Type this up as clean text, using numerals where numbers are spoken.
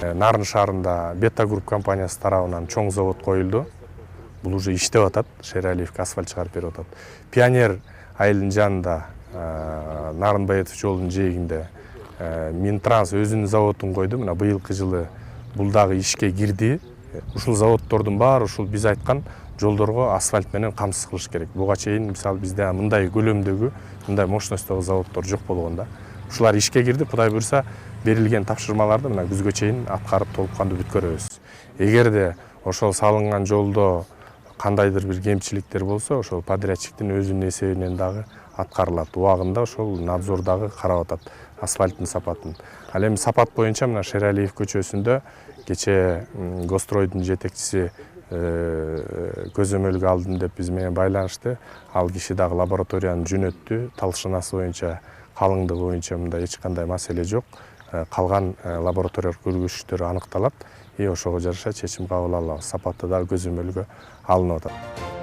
Нарын шаарында Бета Групп компаниясы тарабынан чоң завод коюлду. Бул уже иштеп атат, Шералиевке асфальт чыгарып берип атат. Пионер айылынын жанында Нарынбаетов жолунун жээгинде Минтранс өзүнүн заводун койду. Мына быйылкы жылы бул дагы ишке кирди. Ушул заводдордун баары ушул биз айткан жолдорго асфальт менен камсыз кылыш керек. Буга чейин мисалы бизде мындай көлөмдөгү, мындай мощностьтогу заводдор жок болгон да. Ушулар ишке кирди. Кудай буйрса, берилген тапшырмаларды мына күзгө чейин аткарып толук кандуу бүткөрөбүз. Эгерде ошол салынган жолдо кандайдыр бир кемчиликтер болсо, ошол подрядчиктин өзүнүн эсебинен дагы аткарылат. Убагында ошол надзор дагы карап атат асфальттын сапатын. Ал эми сапат боюнча мына Шералиев көчөсүндө кече Гостройдун жетекчиси көзөмөлгө алдым деп биз менен байланышты. Ал киши дагы лабораторияны жөнөттү. Талшынасы боюнча, калыңдыгы боюнча мында эч кандай маселе жок. Калган лабораториялык көргөзүчтөр аныкталат. Ошого жараша чечим кабыл алабыз. Сапаты дагы көзөмөлгө алынып атат.